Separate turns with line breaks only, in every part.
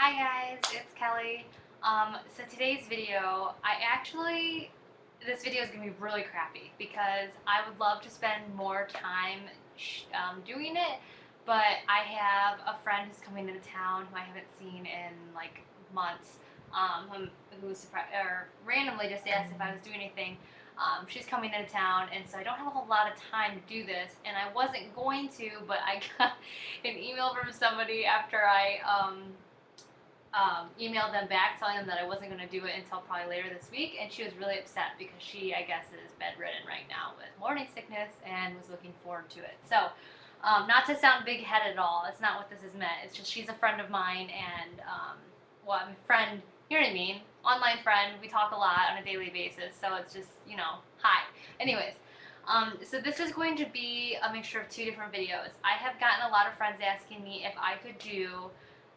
Hi guys, it's Kelly. So today's video, this video is going to be really crappy because I would love to spend more time doing it, but I have a friend who's coming into town who I haven't seen in like months, who randomly just asked if I was doing anything. She's coming into town, and so I don't have a whole lot of time to do this, and I wasn't going to, but I got an email from somebody after I emailed them back telling them that I wasn't going to do it until probably later this week, and she was really upset because she, I guess, is bedridden right now with morning sickness and was looking forward to it. So, not to sound big-headed at all, it's not what this is meant. It's just she's a friend of mine, and, well, I'm a friend, you know what I mean? Online friend, we talk a lot on a daily basis, so it's just, hi. Anyways, so this is going to be a mixture of two different videos. I have gotten a lot of friends asking me if I could do.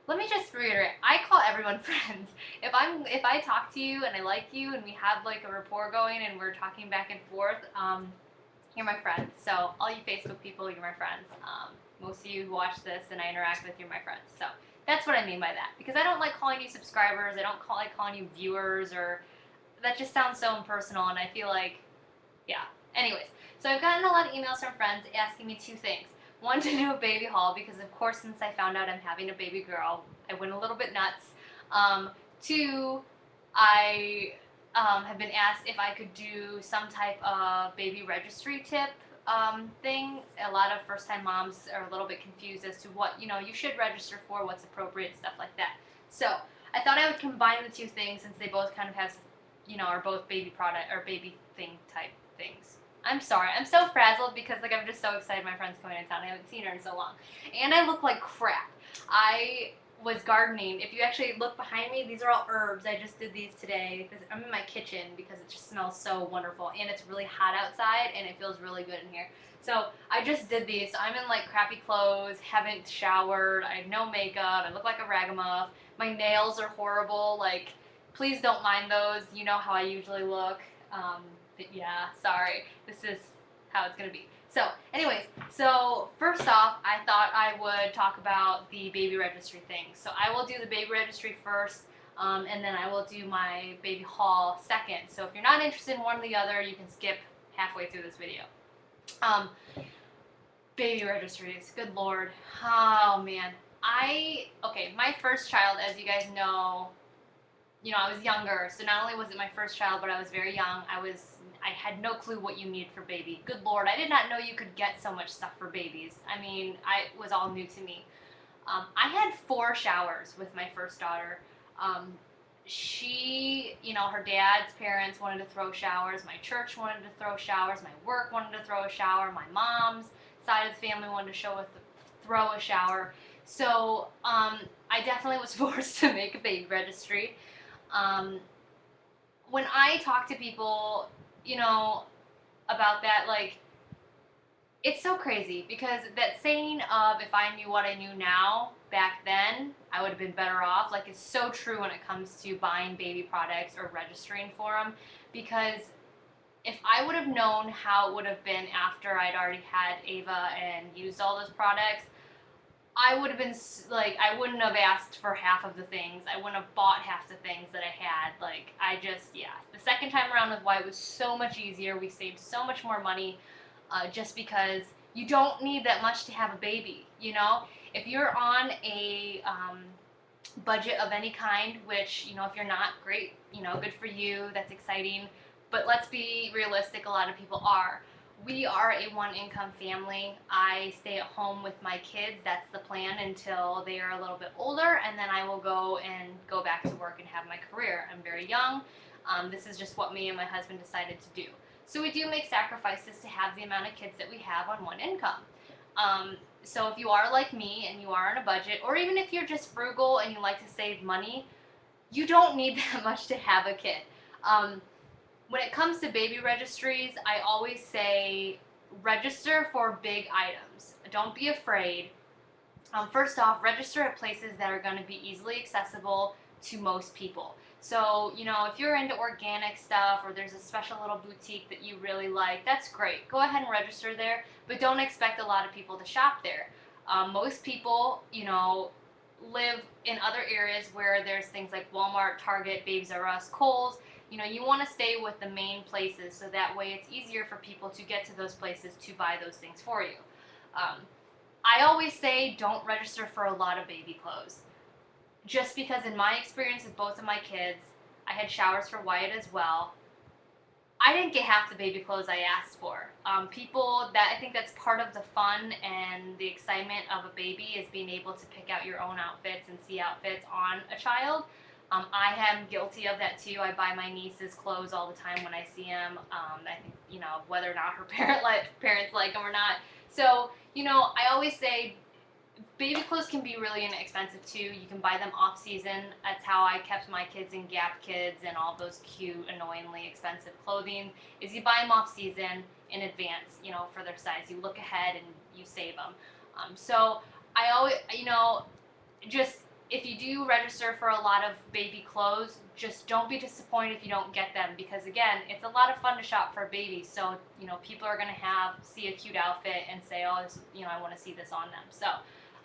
Let me just reiterate, I call everyone friends. If I talk to you and I like you and we have like a rapport going and we're talking back and forth, you're my friend. So all you Facebook people, you're my friends. Most of you who watch this and I interact with, you're my friends. So that's what I mean by that. Because I don't like calling you subscribers. I don't like calling you viewers, or that just sounds so impersonal, and I feel like, yeah. Anyways, so I've gotten a lot of emails from friends asking me two things. One, to do a baby haul, because of course since I found out I'm having a baby girl, I went a little bit nuts. Two, I have been asked if I could do some type of baby registry tip thing. A lot of first-time moms are a little bit confused as to what you should register for, what's appropriate, stuff like that. So I thought I would combine the two things since they both kind of have, are both baby product or baby thing type things. I'm sorry. I'm so frazzled because I'm just so excited my friend's coming in town. I haven't seen her in so long. And I look like crap. I was gardening. If you actually look behind me, these are all herbs. I just did these today. I'm in my kitchen because it just smells so wonderful. And it's really hot outside and it feels really good in here. So I just did these. So I'm in like crappy clothes, haven't showered, I have no makeup, I look like a ragamuff. My nails are horrible. Please don't mind those. You know how I usually look. But yeah, sorry. This is how it's going to be. So, anyways, first off, I thought I would talk about the baby registry thing. So I will do the baby registry first, and then I will do my baby haul second. So if you're not interested in one or the other, you can skip halfway through this video. Baby registries, good lord. Oh, man. My first child, as you guys know, I was younger, so not only was it my first child, but I was very young. I had no clue what you needed for baby. Good lord, I did not know you could get so much stuff for babies. I mean, it was all new to me. I had 4 showers with my first daughter. Her dad's parents wanted to throw showers, my church wanted to throw showers, my work wanted to throw a shower, my mom's side of the family wanted to throw a shower. So I definitely was forced to make a baby registry. When I talk to people, about that, it's so crazy because that saying of if I knew what I knew now back then, I would have been better off, it's so true when it comes to buying baby products or registering for them, because if I would have known how it would have been after I'd already had Ava and used all those products, I would have been, I wouldn't have asked for half of the things. I wouldn't have bought half the things that I had. The second time around with Wyatt was so much easier. We saved so much more money just because you don't need that much to have a baby, If you're on a budget of any kind, which, if you're not, great, good for you, that's exciting. But let's be realistic, a lot of people are. We are a one-income family. I stay at home with my kids. That's the plan until they are a little bit older, and then I will go back to work and have my career. I'm very young. This is just what me and my husband decided to do. So we do make sacrifices to have the amount of kids that we have on one income. So if you are like me and you are on a budget, or even if you're just frugal and you like to save money, you don't need that much to have a kid. When it comes to baby registries, I always say register for big items. Don't be afraid. First off, register at places that are going to be easily accessible to most people. So, if you're into organic stuff or there's a special little boutique that you really like, that's great. Go ahead and register there, but don't expect a lot of people to shop there. Most people, live in other areas where there's things like Walmart, Target, Babies R Us, Kohl's, you know, you want to stay with the main places so that way it's easier for people to get to those places to buy those things for you. I always say don't register for a lot of baby clothes. Just because in my experience with both of my kids, I had showers for Wyatt as well. I didn't get half the baby clothes I asked for. I think that's part of the fun and the excitement of a baby is being able to pick out your own outfits and see outfits on a child. I am guilty of that too. I buy my nieces clothes all the time when I see them. I think, you know, whether or not her parents like them or not. So, you know, I always say baby clothes can be really inexpensive too. You can buy them off season. That's how I kept my kids in Gap Kids and all those cute, annoyingly expensive clothing, is you buy them off season in advance, you know, for their size. You look ahead and you save them. So I always, you know, just if you do register for a lot of baby clothes, just don't be disappointed if you don't get them, because again, it's a lot of fun to shop for babies. So, you know, people are going to see a cute outfit and say, oh, this, you know, I want to see this on them. So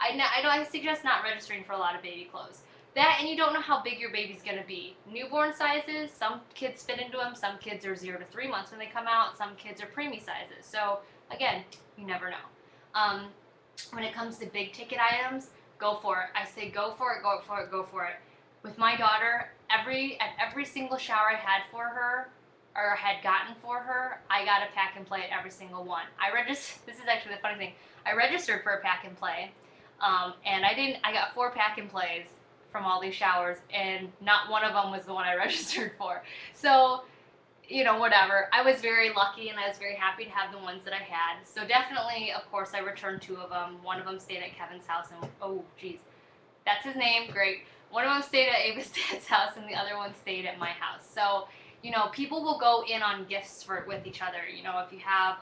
I suggest not registering for a lot of baby clothes. That, and you don't know how big your baby's going to be. Newborn sizes, some kids fit into them, some kids are 0 to 3 months when they come out, some kids are preemie sizes. So again, you never know. When it comes to big ticket items, go for it. I say go for it, go for it, go for it. With my daughter, at every single shower I had for her, or had gotten for her, I got a pack and play at every single one. This is actually the funny thing. I registered for a pack and play, and I got 4 pack and plays from all these showers, and not one of them was the one I registered for. So, you know, whatever. I was very lucky, and I was very happy to have the ones that I had. So definitely, of course, I returned 2 of them. One of them stayed at Kevin's house, and oh, geez, that's his name, great. One of them stayed at Ava's dad's house, and the other one stayed at my house. So, you know, people will go in on gifts with each other. You know, if you have,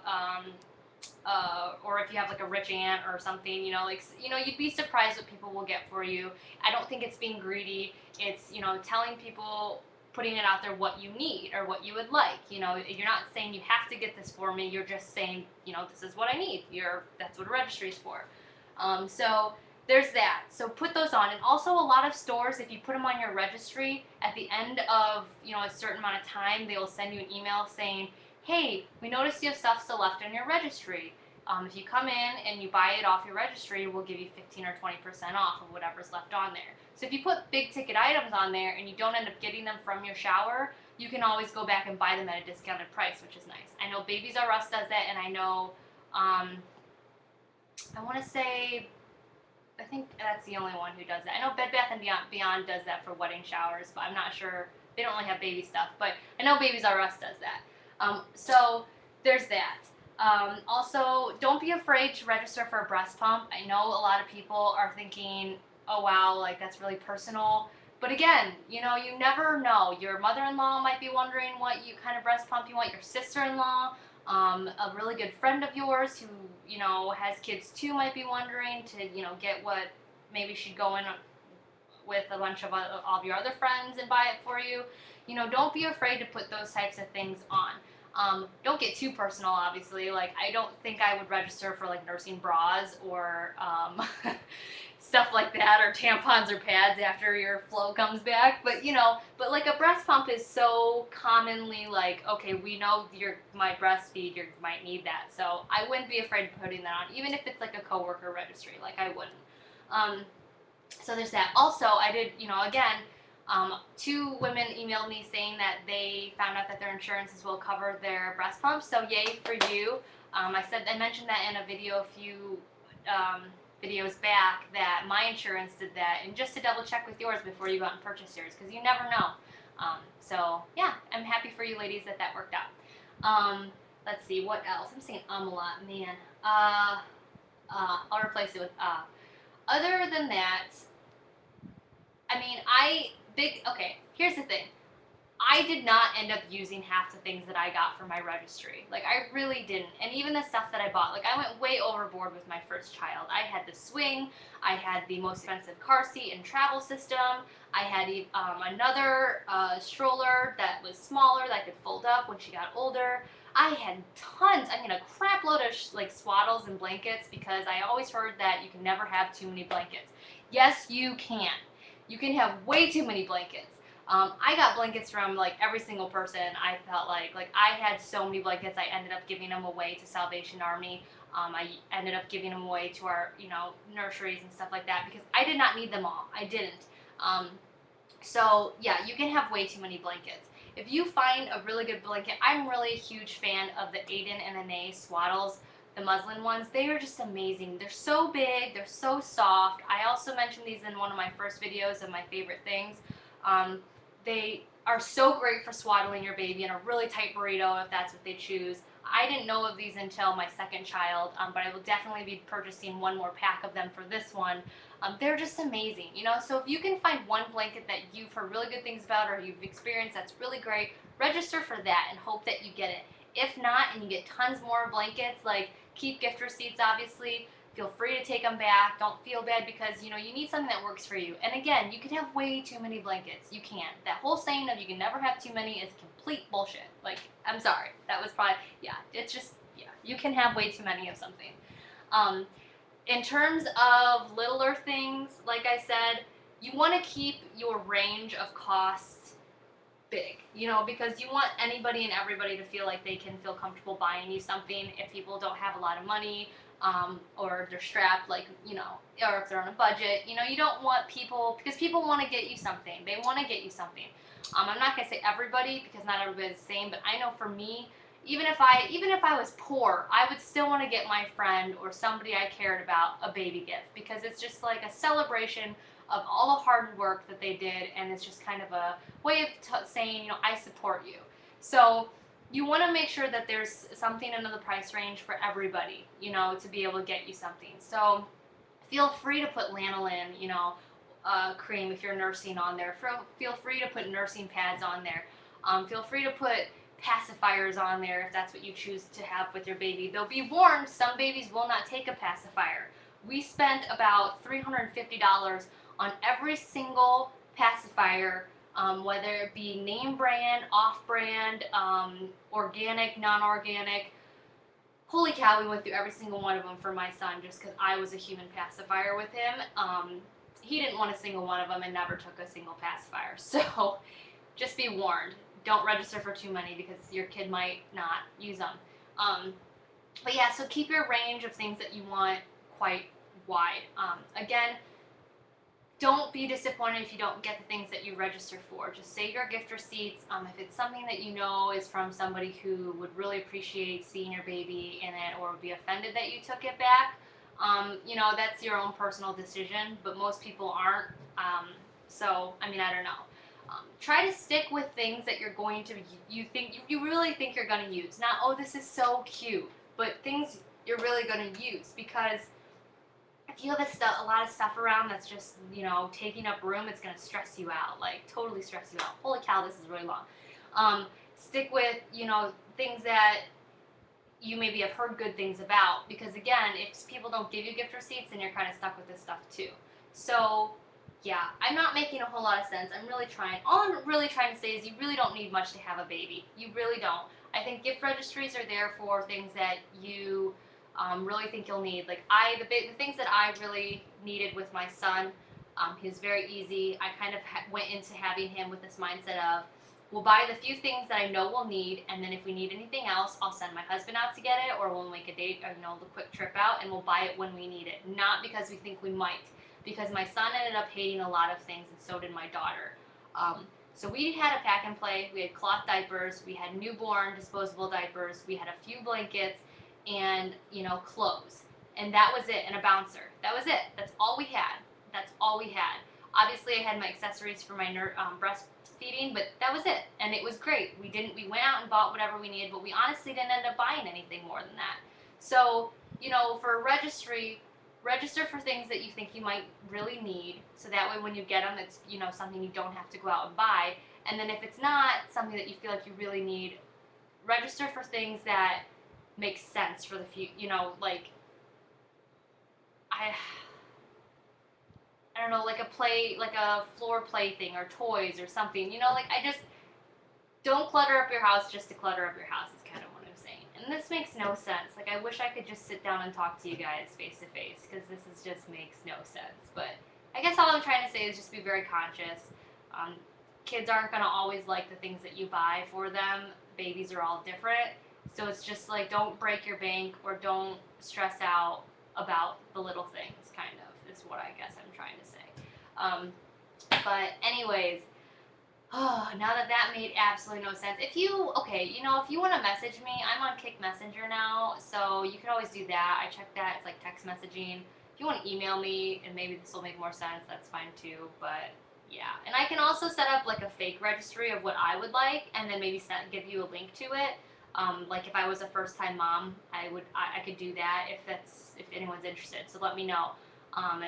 or if you have like a rich aunt or something, you know, like, you know, you'd be surprised what people will get for you. I don't think it's being greedy. It's, you know, telling people, putting it out there what you need or what you would like. You know, you're not saying you have to get this for me. You're just saying, you know, this is what I need. That's what a registry is for. So there's that. So put those on. And also a lot of stores, if you put them on your registry, at the end of, you know, a certain amount of time, they will send you an email saying, hey, we noticed you have stuff still left on your registry. If you come in and you buy it off your registry, we'll give you 15 or 20% off of whatever's left on there. So if you put big ticket items on there and you don't end up getting them from your shower, you can always go back and buy them at a discounted price, which is nice. I know Babies R Us does that, and I know, I want to say, I think that's the only one who does that. I know Bed Bath & Beyond does that for wedding showers, but I'm not sure. They don't really have baby stuff, but I know Babies R Us does that. So there's that. Also, don't be afraid to register for a breast pump. I know a lot of people are thinking, oh wow, like that's really personal. But again, you know, you never know. Your mother-in-law might be wondering what kind of breast pump you want. Your sister-in-law, a really good friend of yours who, you know, has kids too might be wondering to, you know, get what, maybe she'd go in with a bunch of all of your other friends and buy it for you. You know, don't be afraid to put those types of things on. Don't get too personal, obviously. Like, I don't think I would register for, like, nursing bras or stuff like that, or tampons or pads after your flow comes back. But, you know, like, a breast pump is so commonly, like, okay, we know you might breastfeed, you might need that. So I wouldn't be afraid of putting that on, even if it's, like, a coworker registry. Like, I wouldn't. So there's that. Also, I did, you know, again, 2 women emailed me saying that they found out that their insurances will cover their breast pumps, so yay for you. I mentioned that in a video a few videos back, that my insurance did that, and just to double check with yours before you go out and purchase yours, because you never know. So yeah, I'm happy for you ladies that worked out. Let's see, what else? I'm saying a lot, man. I'll replace it with Other than that, I mean, okay, here's the thing. I did not end up using half the things that I got for my registry. Like, I really didn't. And even the stuff that I bought, like, I went way overboard with my first child. I had the swing, I had the most expensive car seat and travel system, I had another stroller that was smaller that could fold up when she got older. I had tons, I mean, a crap load of like swaddles and blankets, because I always heard that you can never have too many blankets. Yes, you can. You can have way too many blankets. I got blankets from like every single person. I felt like I had so many blankets. I ended up giving them away to Salvation Army. I ended up giving them away to our, nurseries and stuff like that because I did not need them all. I didn't. Um, so yeah, you can have way too many blankets. If you find a really good blanket, I'm really a huge fan of the Aiden and Anae swaddles, the muslin ones. They are just amazing. They're so big, they're so soft. I also mentioned these in one of my first videos of my favorite things. They are so great for swaddling your baby in a really tight burrito if that's what they choose. I didn't know of these until my second child, but I will definitely be purchasing one more pack of them for this one. They're just amazing, so if you can find one blanket that you've heard really good things about or you've experienced that's really great, register for that and hope that you get it. If not, and you get tons more blankets, like keep gift receipts, obviously. Feel free to take them back. Don't feel bad because, you need something that works for you. And again, you can have way too many blankets. You can. That whole saying of you can never have too many is complete bullshit. Like, I'm sorry. That was probably, it's just, you can have way too many of something. In terms of littler things, like I said, you want to keep your range of costs big, because you want anybody and everybody to feel like they can feel comfortable buying you something if people don't have a lot of money, or they're strapped, or if they're on a budget. You don't want people, because people want to get you something. They want to get you something. I'm not going to say everybody because not everybody's the same, but I know for me, even if I was poor, I would still want to get my friend or somebody I cared about a baby gift because it's just like a celebration of all the hard work that they did, and it's just kind of a way of saying, I support you. So you want to make sure that there's something in the price range for everybody, to be able to get you something. So feel free to put lanolin, cream if you're nursing on there. Feel free to put nursing pads on there. Feel free to put pacifiers on there if that's what you choose to have with your baby. Though be warned, some babies will not take a pacifier. We spent about $350 on every single pacifier, whether it be name brand, off-brand, organic, non-organic. Holy cow, we went through every single one of them for my son just because I was a human pacifier with him. He didn't want a single one of them and never took a single pacifier. So just be warned. Don't register for too many because your kid might not use them. But yeah, so keep your range of things that you want quite wide. Again, don't be disappointed if you don't get the things that you register for. Just save your gift receipts. If it's something that is from somebody who would really appreciate seeing your baby in it or would be offended that you took it back, that's your own personal decision, but most people aren't. So, I don't know. Try to stick with things that you're going to, you really think you're going to use. Not, oh, this is so cute, but things you're really going to use, because if you have a lot of stuff around that's just, taking up room, it's going to stress you out, like totally stress you out. Holy cow, this is really long. Stick with, things that you maybe have heard good things about, because again, if people don't give you gift receipts, then you're kind of stuck with this stuff too. So yeah, I'm not making a whole lot of sense. I'm really trying. All I'm really trying to say is you really don't need much to have a baby. You really don't. I think gift registries are there for things that you really think you'll need. Like the things that I really needed with my son, he was very easy. I kind of went into having him with this mindset of, we'll buy the few things that I know we'll need, and then if we need anything else, I'll send my husband out to get it, or we'll make a date, or the quick trip out, and we'll buy it when we need it. Not because we think we might. Because my son ended up hating a lot of things, and so did my daughter. So we had a pack and play. We had cloth diapers, we had newborn disposable diapers, we had a few blankets, and clothes, and that was it, and a bouncer. That was it. That's all we had. That's all we had. Obviously, I had my accessories for my breastfeeding, but that was it, and it was great. We went out and bought whatever we needed, but we honestly didn't end up buying anything more than that. So for a registry, register for things that you think you might really need, so that way when you get them, it's something you don't have to go out and buy. And then if it's not something that you feel like you really need, register for things that make sense for the future. Like I don't know, like a floor play thing or toys or something. I just don't clutter up your house just to clutter up your house. Is kind of what I'm saying. And this makes no sense. Like, I wish I could just sit down and talk to you guys face to face, because this just makes no sense. But I guess all I'm trying to say is just be very conscious. Kids aren't going to always like the things that you buy for them. Babies are all different. So it's just like, don't break your bank or don't stress out about the little things, kind of, is what I guess I'm trying to say. But anyways, now that made absolutely no sense. If you want to message me, I'm on Kick Messenger now, so you can always do that. I check that. It's like text messaging. If you want to email me, and maybe this will make more sense, that's fine too, but yeah. And I can also set up like a fake registry of what I would like, and then maybe give you a link to it. Like if I was a first-time mom, I could do that if anyone's interested. So let me know.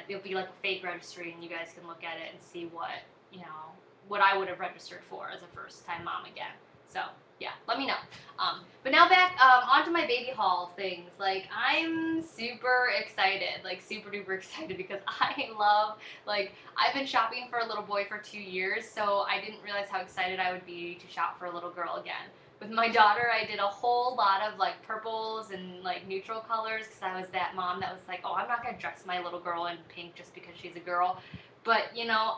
It'll be like a fake registry, and you guys can look at it and see what I would have registered for as a first-time mom again. So yeah, let me know. But now back onto my baby haul things. Like, I'm super excited, like super duper excited, because I've been shopping for a little boy for 2 years, so I didn't realize how excited I would be to shop for a little girl again. With my daughter, I did a whole lot of like purples and like neutral colors, because I was that mom that was like, oh, I'm not going to dress my little girl in pink just because she's a girl. But,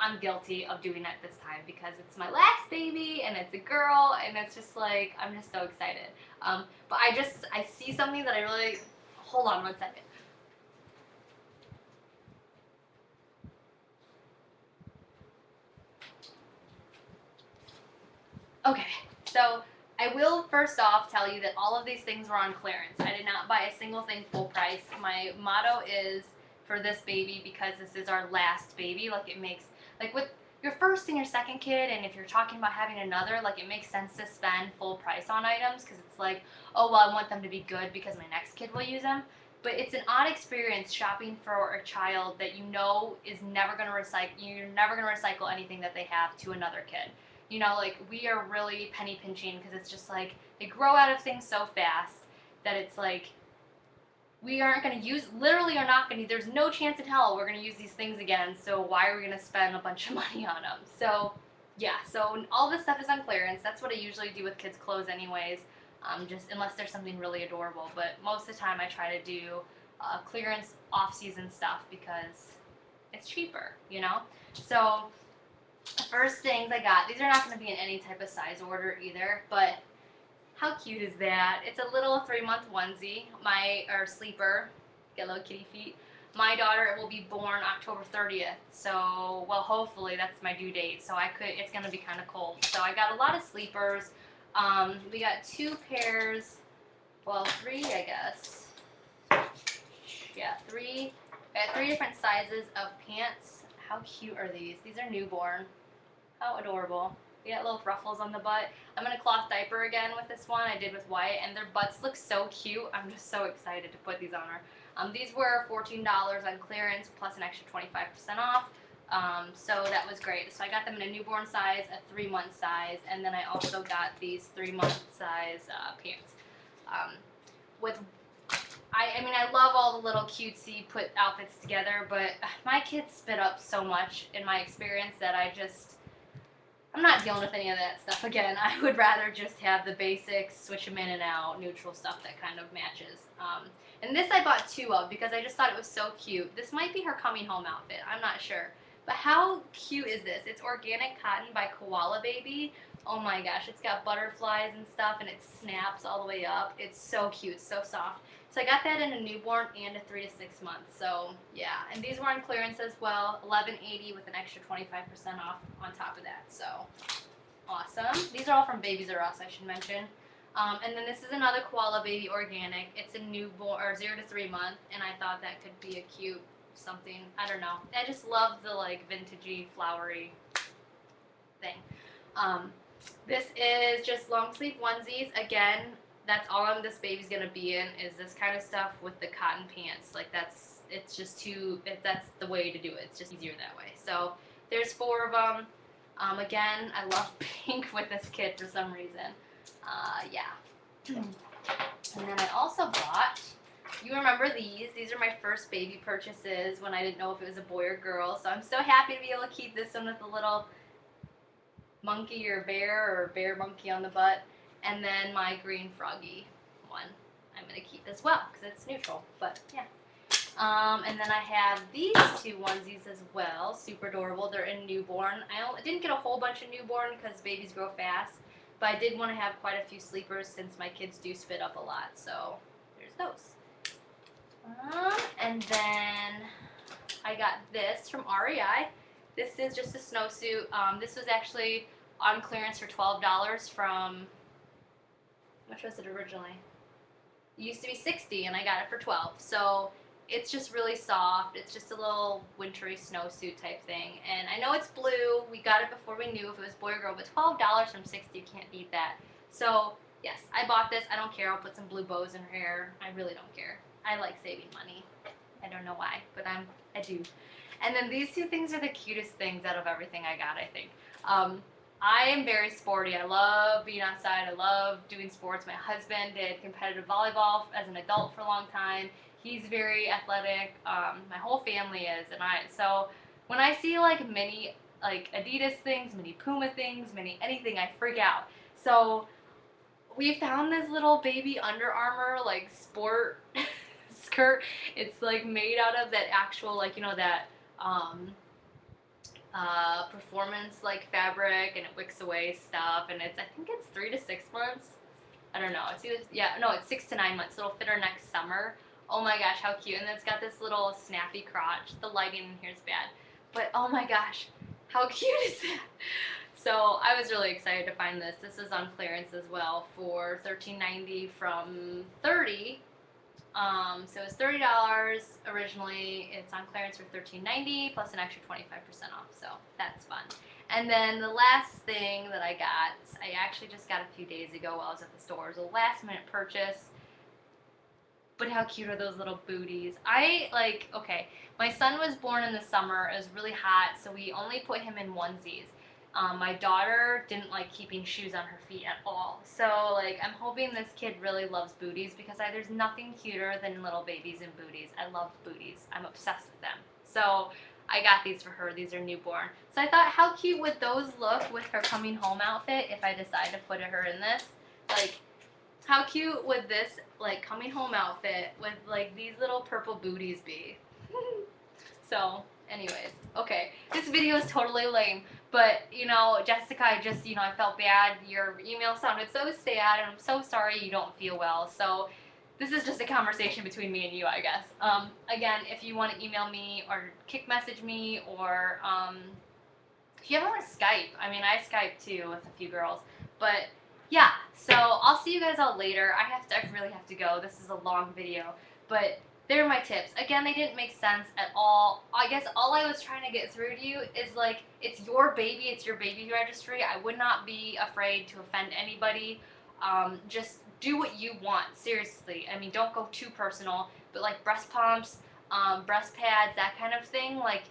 I'm guilty of doing that this time because it's my last baby and it's a girl, and it's just like, I'm just so excited. But I see something that I really, hold on one second. Okay, so I will first off tell you that all of these things were on clearance. I did not buy a single thing full price. My motto is, for this baby, because this is our last baby, like it makes, like with your first and your second kid, and if you're talking about having another, like it makes sense to spend full price on items, because it's like, oh, well, I want them to be good because my next kid will use them. But it's an odd experience shopping for a child that is never going to recycle. You're never going to recycle anything that they have to another kid. Like we are really penny pinching, because it's just like they grow out of things so fast that it's like, we aren't going to use, literally are not going to, there's no chance in hell we're going to use these things again, so why are we going to spend a bunch of money on them? So, yeah, so all this stuff is on clearance. That's what I usually do with kids' clothes anyways, just unless there's something really adorable. But most of the time I try to do clearance off-season stuff because it's cheaper, So, the first things I got, these are not going to be in any type of size order either, but how cute is that? It's a little 3-month onesie, or sleeper, get little kitty feet. My daughter will be born October 30th, so, well, hopefully that's my due date, so it's going to be kind of cold. So I got a lot of sleepers. We got 2 pairs, well, 3, I guess. Yeah, 3. I got 3 different sizes of pants. How cute are these? These are newborn. How adorable. They got little ruffles on the butt. I'm going to cloth diaper again with this one. I did with Wyatt, and their butts look so cute. I'm just so excited to put these on her. These were $14 on clearance plus an extra 25% off. So that was great. So I got them in a newborn size, a 3-month size, and then I also got these 3-month size pants. I love all the little cutesy put outfits together, but my kids spit up so much in my experience that I'm not dealing with any of that stuff again. I would rather just have the basics, switch them in and out, neutral stuff that kind of matches. And this I bought 2 of because I just thought it was so cute. This might be her coming home outfit. I'm not sure. But how cute is this? It's organic cotton by Koala Baby. Oh my gosh, it's got butterflies and stuff, and it snaps all the way up. It's so cute, it's so soft. So I got that in a newborn and a 3 to 6 months. So yeah, and these were on clearance as well, $11.80 with an extra 25% off on top of that. So awesome. These are all from Babies R Us, I should mention. And then this is another Koala Baby organic. It's a newborn or 0 to 3 month, and I thought that could be a cute something. I don't know. I just love the like vintagey, flowery thing. This is just long sleeve onesies. Again, that's all this baby's gonna be in, is this kind of stuff with the cotton pants. Like that's the way to do it. It's just easier that way. So there's 4 of them. Again, I love pink with this kit for some reason. Yeah. And then I also bought, you remember these are my first baby purchases when I didn't know if it was a boy or girl. So I'm so happy to be able to keep this one with the little monkey or bear monkey on the butt. And then my green froggy one I'm going to keep as well because it's neutral. But yeah. And then I have these two onesies as well, super adorable. They're in newborn. I didn't get a whole bunch of newborn because babies grow fast, but I did want to have quite a few sleepers since my kids do spit up a lot. So there's those. And then I got this from REI. This is just a snowsuit. This was actually on clearance for $12 from, how much was it originally? It used to be $60 and I got it for $12. So it's just really soft. It's just a little wintry snowsuit type thing. And I know it's blue. We got it before we knew if it was boy or girl, but $12 from $60, you can't beat that. So yes, I bought this. I don't care. I'll put some blue bows in her hair. I really don't care. I like saving money. I don't know why, but I do. And then these two things are the cutest things out of everything I got, I think. I am very sporty. I love being outside. I love doing sports. My husband did competitive volleyball as an adult for a long time. He's very athletic. My whole family is, so when I see like mini like Adidas things, mini Puma things, mini anything, I freak out. So we found this little baby Under Armour like sport skirt. It's like made out of that actual, like, you know, that performance like fabric, and it wicks away stuff, and I think it's 3 to 6 months. I don't know. It's either, yeah, no, it's 6 to 9 months. It'll fit her next summer. Oh my gosh, how cute. And then it's got this little snappy crotch. The lighting in here is bad, but oh my gosh, how cute is that? So I was really excited to find this. This was on clearance as well for $13.90 from $30. So it's $30 originally. It's on clearance for $13.90 plus an extra 25% off. So that's fun. And then the last thing that I got, I actually just got a few days ago while I was at the store. It was a last minute purchase. But how cute are those little booties? Okay, my son was born in the summer. It was really hot, so we only put him in onesies. My daughter didn't like keeping shoes on her feet at all. So, like, I'm hoping this kid really loves booties because there's nothing cuter than little babies in booties. I love booties. I'm obsessed with them. So, I got these for her. These are newborn. So, I thought, how cute would those look with her coming home outfit if I decide to put her in this? Like, how cute would this, like, coming home outfit with, like, these little purple booties be? So, anyways, okay, this video is totally lame, but, you know, Jessica, I felt bad. Your email sounded so sad, and I'm so sorry you don't feel well. So, this is just a conversation between me and you, I guess. Again, if you want to email me or kick message me, or if you ever want to Skype, I mean, I Skype too with a few girls, but yeah, so I'll see you guys all later. I really have to go. This is a long video, but they're my tips. Again, they didn't make sense at all. I guess all I was trying to get through to you is, like, it's your baby, it's your baby registry. I would not be afraid to offend anybody. Just do what you want, seriously. I mean, don't go too personal, but like breast pumps, breast pads, that kind of thing, like,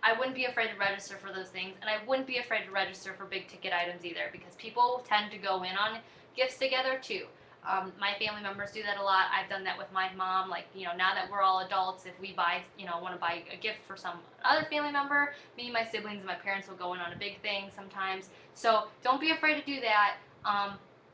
I wouldn't be afraid to register for those things, and I wouldn't be afraid to register for big ticket items either, because people tend to go in on gifts together too. My family members do that a lot. I've done that with my mom. Like, you know, now that we're all adults, if we buy, you know, want to buy a gift for some other family member, me, my siblings, and my parents will go in on a big thing sometimes. So don't be afraid to do that.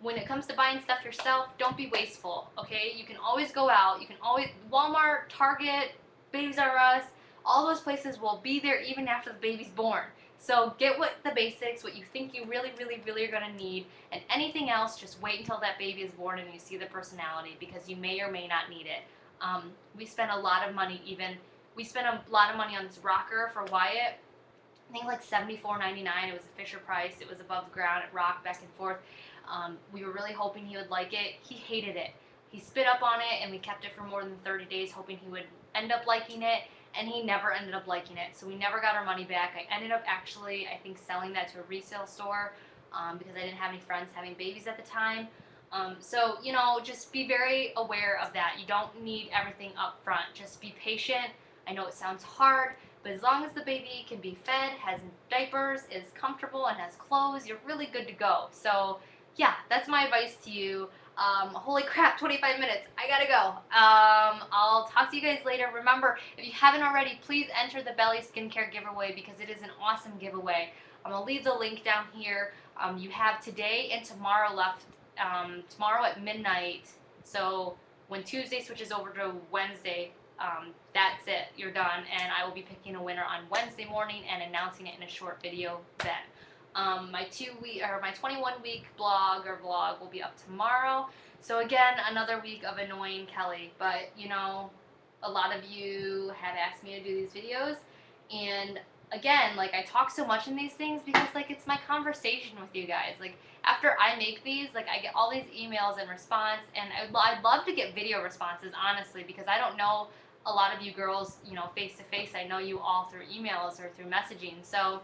When it comes to buying stuff yourself, don't be wasteful, okay? You can always go out. You can always, Walmart, Target, Babies R Us, all those places will be there even after the baby's born. So get the basics, what you think you really, really, really are going to need, and anything else, just wait until that baby is born and you see the personality, because you may or may not need it. We spent a lot of money on this rocker for Wyatt. I think like $74.99. It was a Fisher Price. It was above the ground. It rocked back and forth. We were really hoping he would like it. He hated it. He spit up on it, and we kept it for more than 30 days hoping he would end up liking it. And he never ended up liking it, so we never got our money back. I ended up actually, I think, selling that to a resale store because I didn't have any friends having babies at the time. So, you know, just be very aware of that. You don't need everything up front. Just be patient. I know it sounds hard, but as long as the baby can be fed, has diapers, is comfortable, and has clothes, you're really good to go. So, yeah, that's my advice to you. Holy crap, 25 minutes. I gotta go. I'll talk to you guys later. Remember, if you haven't already, please enter the Belli SkinCare Giveaway because it is an awesome giveaway. I'm gonna leave the link down here. You have today and tomorrow left. Tomorrow at midnight. So when Tuesday switches over to Wednesday, that's it. You're done, and I will be picking a winner on Wednesday morning and announcing it in a short video then. My 21-week vlog will be up tomorrow. So again, another week of annoying Kelly. But you know, a lot of you have asked me to do these videos, and again, like, I talk so much in these things because, like, it's my conversation with you guys. Like, after I make these, like, I get all these emails and response, and I'd love to get video responses, honestly, because I don't know a lot of you girls, you know, face to face. I know you all through emails or through messaging. So,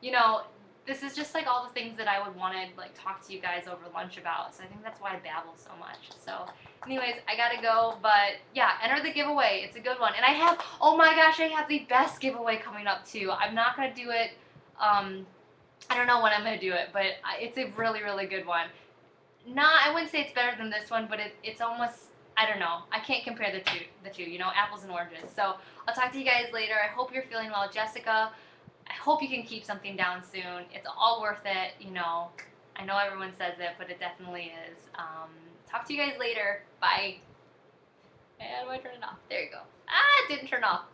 you know, this is just like all the things that I would want to like talk to you guys over lunch about. So I think that's why I babble so much. So anyways, I gotta go, but yeah, enter the giveaway. It's a good one. And I have, oh my gosh, I have the best giveaway coming up too. I'm not gonna do it, I don't know when I'm gonna do it, but it's a really, really good one. I wouldn't say it's better than this one, but it's almost, I don't know. I can't compare the two, you know, apples and oranges. So I'll talk to you guys later. I hope you're feeling well, Jessica. I hope you can keep something down soon. It's all worth it, you know. I know everyone says it, but it definitely is. Talk to you guys later. Bye. How do I turn it off? There you go. Ah, it didn't turn off.